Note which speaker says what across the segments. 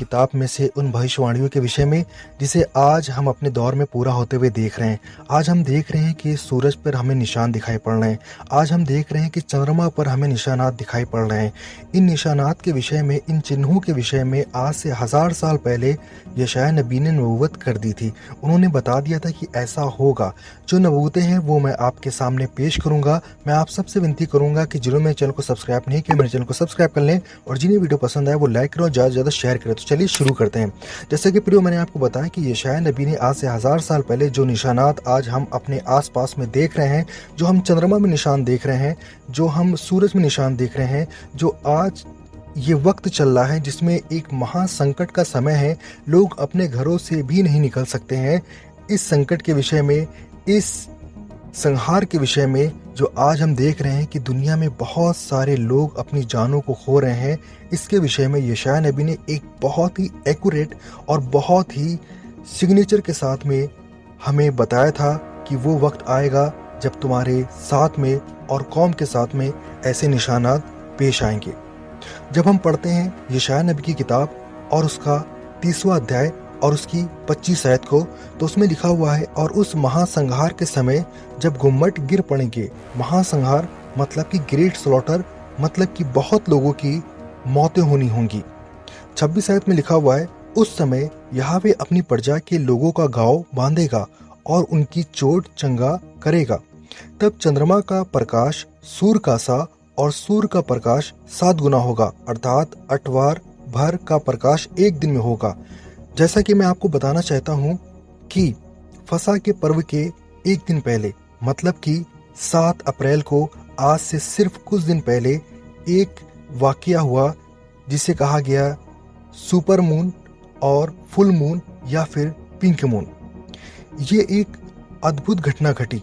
Speaker 1: किताब में से उन भविष्यवाणियों के विषय में जिसे आज हम अपने दौर में पूरा होते हुए देख रहे हैं। आज हम देख रहे हैं कि सूरज पर हमें निशान दिखाई पड़ रहे हैं। आज हम देख रहे हैं कि चंद्रमा पर हमें निशानात दिखाई पड़ रहे हैं। इन निशानात के विषय में, इन चिन्हों के विषय में आज से 1000 साल पहले यशायाह नबी ने नबूवत कर दी थी। उन्होंने बता दिया था कि ऐसा होगा। जो नबूवतें हैं वो मैं आपके सामने पेश करूंगा। मैं आप सबसे विनती करूंगा कि जिन्होंने मेरे चैनल को सब्सक्राइब नहीं किया, मेरे चैनल को सब्सक्राइब कर लें और जिन्हें वीडियो पसंद आए वो लाइक करें और ज़्यादा से ज़्यादा शेयर करें। तो चलिए शुरू करते हैं। जैसे कि प्रियो मैंने आपको बताया कि यशायाह नबी ने आज से 1000 साल पहले जो निशानात आज हम अपने आसपास में देख रहे हैं, जो हम चंद्रमा में निशान देख रहे हैं, जो हम सूरज में निशान देख रहे हैं, जो आज ये वक्त चल रहा है जिसमें एक महासंकट का समय है, लोग अपने घरों से भी नहीं निकल सकते हैं। इस संकट के विषय में, इस संहार के विषय में जो आज हम देख रहे हैं कि दुनिया में बहुत सारे लोग अपनी जानों को खो रहे हैं, इसके विषय में यशायाह नबी ने एक बहुत ही एक्यूरेट और बहुत ही सिग्नेचर के साथ में हमें बताया था कि वो वक्त आएगा जब तुम्हारे साथ में और कौम के साथ में ऐसे निशानात पेश आएंगे। जब हम पढ़ते हैं यशायाह नबी की किताब और उसका 30वां अध्याय और उसकी 25 आयत को, तो उसमें लिखा हुआ है, और उस महासंहार के समय जब गुम्मट गिर पड़ेंगे। महासंहार मतलब कि ग्रेट स्लॉटर, मतलब कि बहुत लोगों की मौतें होनी होंगी। 26 आयत में लिखा हुआ है, उस समय यहोवा अपनी प्रजा के लोगों का गाँव बांधेगा और उनकी चोट चंगा करेगा। तब चंद्रमा का प्रकाश सूर्य का सा और सूर्य का प्रकाश 7 गुना होगा, अर्थात 8 बार भर का प्रकाश एक दिन में होगा। जैसा कि मैं आपको बताना चाहता हूँ कि फसह के पर्व के एक दिन पहले, मतलब कि 7 अप्रैल को, आज से सिर्फ कुछ दिन पहले एक वाकया हुआ जिसे कहा गया सुपर मून और फुल मून या फिर पिंक मून। ये एक अद्भुत घटना घटी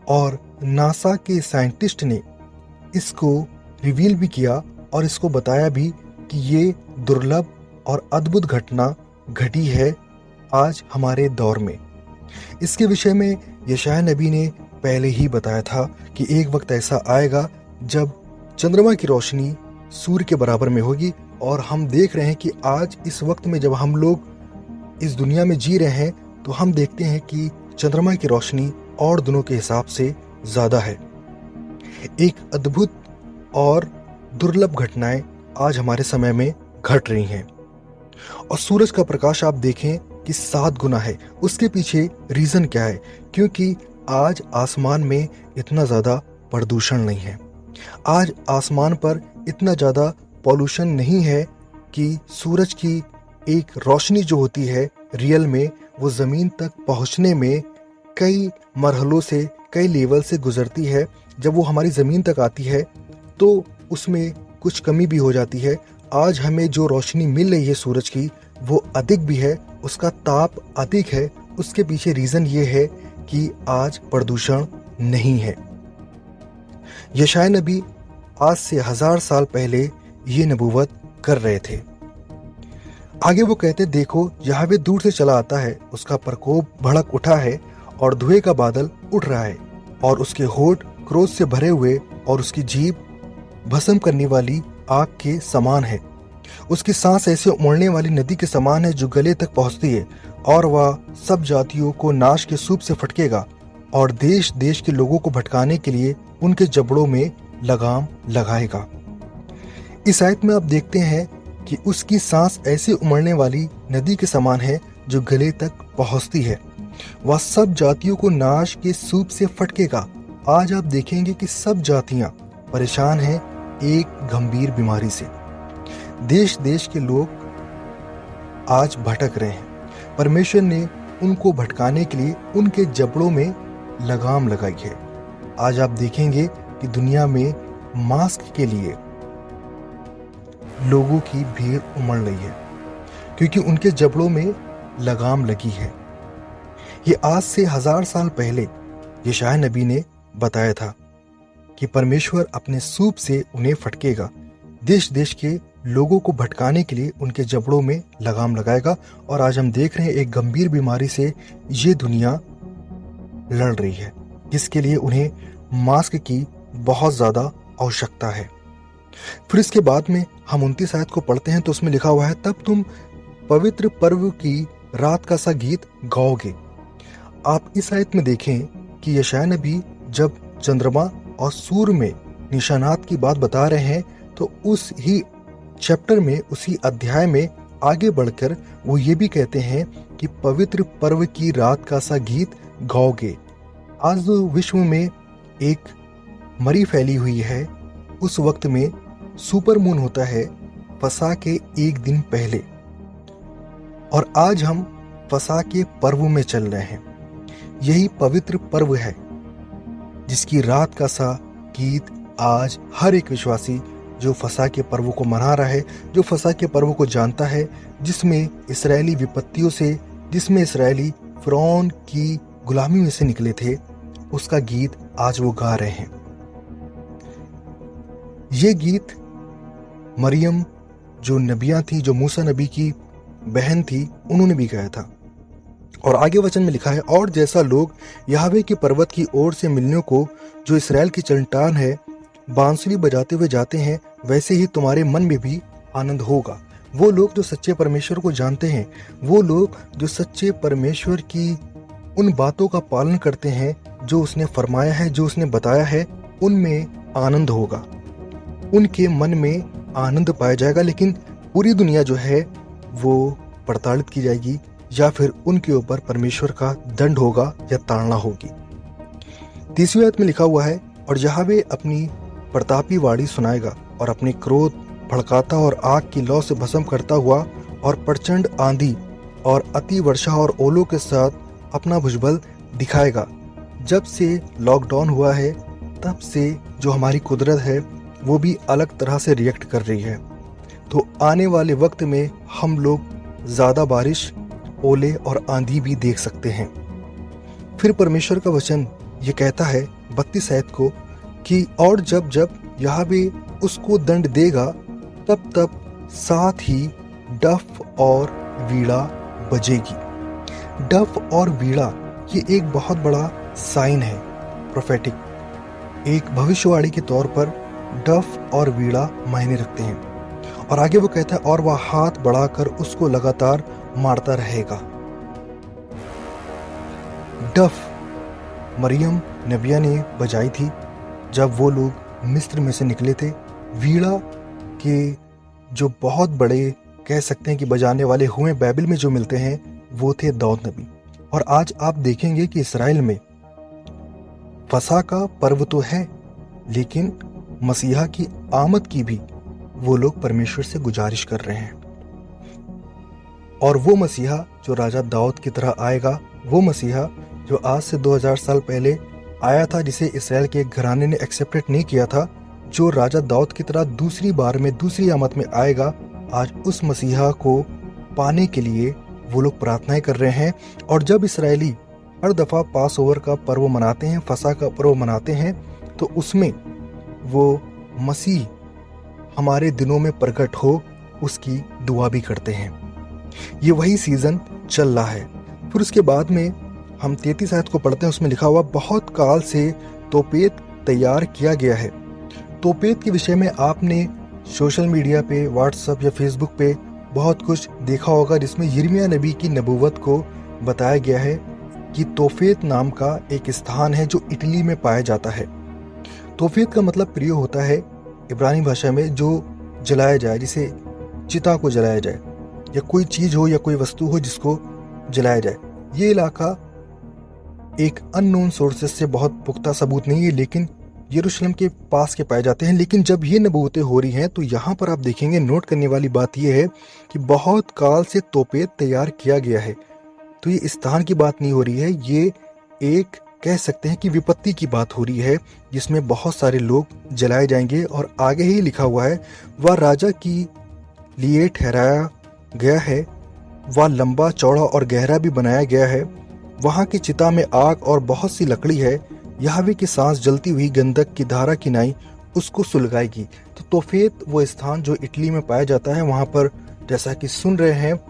Speaker 1: और नासा के साइंटिस्ट ने इसको रिवील भी किया और इसको बताया भी कि ये दुर्लभ और अद्भुत घटना घटी है आज हमारे दौर में। इसके विषय में यशायाह नबी ने पहले ही बताया था कि एक वक्त ऐसा आएगा जब चंद्रमा की रोशनी सूर्य के बराबर में होगी। और हम देख रहे हैं कि आज इस वक्त में जब हम लोग इस दुनिया में जी रहे हैं तो हम देखते हैं कि चंद्रमा की रोशनी और दिनों के हिसाब से ज़्यादा है। एक अद्भुत और दुर्लभ घटनाएं आज हमारे समय में घट रही हैं। और सूरज का प्रकाश आप देखें कि 7 गुना है। उसके पीछे रीज़न क्या है? क्योंकि आज आसमान में इतना ज़्यादा प्रदूषण नहीं है। आज आसमान पर इतना ज़्यादा पॉल्यूशन नहीं है कि सूरज की एक रोशनी जो होती है रियल में वो ज़मीन तक पहुंचने में कई मरहलों से, कई लेवल से गुजरती है। जब वो हमारी ज़मीन तक आती है तो उसमें कुछ कमी भी हो जाती है। आज हमें जो रोशनी मिल रही है सूरज की वो अधिक भी है, उसका ताप अधिक है। उसके पीछे रीज़न ये है कि आज प्रदूषण नहीं है। यशायाह नबी आज से 1000 साल पहले ये नबूवत कर रहे थे। आगे वो कहते, देखो यहोवा दूर से चला आता है, उसका प्रकोप भड़क उठा है और धुएं का बादल उठ रहा है, और उसके होंठ क्रोध से भरे हुए और उसकी जीभ भस्म करने वाली आग के समान है। उसकी सांस ऐसे उमड़ने वाली नदी के समान है जो गले तक पहुंचती है, और वह सब जातियों को नाश के सूप से फटकेगा और देश देश के लोगों को भटकाने के लिए उनके जबड़ों में लगाम लगाएगा। इस आयत में आप देखते हैं कि उसकी सांस ऐसे उमड़ने वाली नदी के समान है जो गले तक पहुंचती है। वह सब जातियों को नाश के सूप से फटकेगा। आज आप देखेंगे कि सब जातियां परेशान हैं एक गंभीर बीमारी से। देश देश के लोग आज भटक रहे हैं। परमेश्वर ने उनको भटकाने के लिए उनके जबड़ों में लगाम लगाई है। आज आप देखेंगे कि दुनिया में मास्क के लिए लोगों की भीड़ उमड़ रही है क्योंकि उनके जबड़ों में लगाम लगी है। ये आज से 1000 साल पहले यशायाह नबी ने बताया था कि परमेश्वर अपने सूप से उन्हें फटकेगा, देश देश के लोगों को भटकाने के लिए उनके जबड़ों में लगाम लगाएगा। और आज हम देख रहे हैं एक गंभीर बीमारी से ये दुनिया लड़ रही है, जिसके लिए उन्हें मास्क की बहुत ज़्यादा आवश्यकता है। फिर इसके बाद में हम 29 आयत को पढ़ते हैं तो उसमें लिखा हुआ है, तब तुम पवित्र पर्व की रात का सा गीत गाओगे। आप इस आयत में देखें कि यशायाह नबी जब चंद्रमा और सूर्य में निशानात की बात बता रहे हैं तो उस ही चैप्टर में, उसी अध्याय में आगे बढ़कर वो ये भी कहते हैं कि पवित्र पर्व की रात का सा गीत गाओगे। आज विश्व में एक मरी फैली हुई है, उस वक्त में सुपर मून होता है फसा के एक दिन पहले, और आज हम फसा के पर्व में चल रहे हैं। यही पवित्र पर्व है जिसकी रात का सा गीत आज हर एक विश्वासी जो फसा के पर्व को मना रहा है, जो फसा के पर्व को जानता है, जिसमें इसराइली विपत्तियों से, जिसमें इसराइली फ़िरौन की गुलामी में से निकले थे, उसका गीत आज वो गा रहे हैं। ये गीत मरियम जो नबियाँ थी, जो मूसा नबी की बहन थी, उन्होंने भी गाया था। और आगे वचन में लिखा है, और जैसा लोग यहोवा के पर्वत की ओर से मिलने को, जो इसराइल की चट्टान है, बांसुरी बजाते हुए जाते हैं, वैसे ही तुम्हारे मन में भी आनंद होगा। वो लोग जो सच्चे परमेश्वर को जानते हैं, वो लोग जो सच्चे परमेश्वर की उन बातों का पालन करते हैं जो उसने फरमाया है, जो उसने बताया है, उनमें आनंद होगा, उनके मन में आनंद पाया जाएगा। लेकिन पूरी दुनिया जो है वो प्रताड़ित की जाएगी, या फिर उनके ऊपर परमेश्वर का दंड होगा या ताड़ना होगी। 30वीं आयत में लिखा हुआ है, और यहोवा अपनी प्रतापी वाणी सुनाएगा और अपने क्रोध भड़काता और आग की लौ से भस्म करता हुआ और प्रचंड आंधी और अति वर्षा और ओलों के साथ अपना भुजबल दिखाएगा। जब से लॉकडाउन हुआ है तब से जो हमारी कुदरत है वो भी अलग तरह से रिएक्ट कर रही है। तो आने वाले वक्त में हम लोग ज़्यादा बारिश, ओले और आंधी भी देख सकते हैं। फिर परमेश्वर का वचन ये कहता है 32 आयत को कि और जब जब यहोवा उसको दंड देगा तब तब साथ ही डफ और वीणा बजेगी। डफ और वीणा ये एक बहुत बड़ा साइन है, प्रोफेटिक, एक भविष्यवाणी के तौर पर डफ और वीणा मायने रखते हैं। और आगे वो कहता है, और वह हाथ बढ़ाकर उसको लगातार मारता रहेगा। डफ मरियम नबिया ने बजाई थी जब वो लोग मिस्र में से निकले थे। वीणा के जो बहुत बड़े कह सकते हैं कि बजाने वाले हुए बाइबल में जो मिलते हैं वो थे दाऊद नबी। और आज आप देखेंगे कि इसराइल में फसह का पर्व तो है, लेकिन मसीहा की आमद की भी वो लोग परमेश्वर से गुजारिश कर रहे हैं। और वो मसीहा जो राजा दाऊद की तरह आएगा, वो मसीहा जो आज से 2000 साल पहले आया था, जिसे इसराइल के घराने ने एक्सेप्टेड नहीं किया था, जो राजा दाऊद की तरह दूसरी बार में, दूसरी आमद में आएगा, आज उस मसीहा को पाने के लिए वो लोग प्रार्थनाएं कर रहे हैं। और जब इसराइली हर दफ़ा पास ओवर का पर्व मनाते हैं, फसह का पर्व मनाते हैं, तो उसमें वो मसीह हमारे दिनों में प्रकट हो उसकी दुआ भी करते हैं। ये वही सीज़न चल रहा है। फिर उसके बाद में हम 33 आयत को पढ़ते हैं, उसमें लिखा हुआ, बहुत काल से तोपेत तैयार किया गया है। तोपेत के विषय में आपने सोशल मीडिया पे, व्हाट्सएप या फेसबुक पे बहुत कुछ देखा होगा, जिसमें यिर्मयाह नबी की नबूवत को बताया गया है कि तोफेत नाम का एक स्थान है जो इटली में पाया जाता है। तोफेत का मतलब प्रिय होता है इब्रानी भाषा में, जो जलाया जाए, जिसे चिता को जलाया जाए, या कोई चीज़ हो या कोई वस्तु हो जिसको जलाया जाए। ये इलाका एक अननोन सोर्सेस से बहुत पुख्ता सबूत नहीं है, लेकिन यरूशलेम के पास के पाए जाते हैं। लेकिन जब ये नबूवतें हो रही हैं तो यहाँ पर आप देखेंगे, नोट करने वाली बात यह है कि बहुत काल से तोपेत तैयार किया गया है। तो ये स्थान की बात नहीं हो रही है, ये एक कह सकते हैं कि विपत्ति की बात हो रही है, जिसमें बहुत सारे लोग जलाए जाएंगे। और आगे ही लिखा हुआ है, वह राजा की लिए ठहराया गया है, वह लंबा चौड़ा और गहरा भी बनाया गया है। वहाँ की चिता में आग और बहुत सी लकड़ी है। यहोवा की सांस जलती हुई गंधक की धारा की नाई उसको सुलगाएगी। तो तोफेत वो स्थान जो इटली में पाया जाता है, वहाँ पर जैसा कि सुन रहे हैं,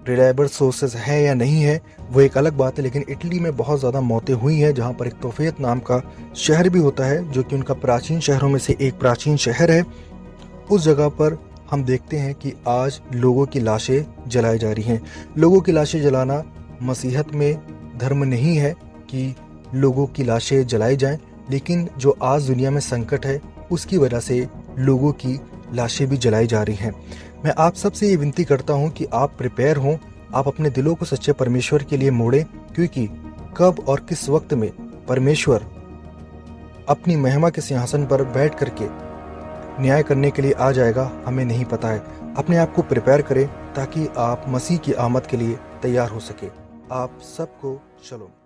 Speaker 1: रिलायबल सोर्सेस है या नहीं है वो एक अलग बात है, लेकिन इटली में बहुत ज़्यादा मौतें हुई हैं, जहाँ पर एक तोफेत नाम का शहर भी होता है, जो कि उनका प्राचीन शहरों में से एक प्राचीन शहर है। उस जगह पर हम देखते हैं कि आज लोगों की लाशें जलाई जा रही हैं। लोगों की लाशें जलाना मसीहत में धर्म नहीं है कि लोगों की लाशें जलाई जाएं, लेकिन जो आज दुनिया में संकट है उसकी वजह से लोगों की लाशें भी जलाई जा रही हैं। मैं आप सबसे ये विनती करता हूं कि आप प्रिपेयर हों, आप अपने दिलों को सच्चे परमेश्वर के लिए मोड़ें, क्योंकि कब और किस वक्त में परमेश्वर अपनी महिमा के सिंहासन पर बैठ करके न्याय करने के लिए आ जाएगा हमें नहीं पता है। अपने आप को प्रिपेयर करें ताकि आप मसीह की आमद के लिए तैयार हो सके। आप सबको शलोम।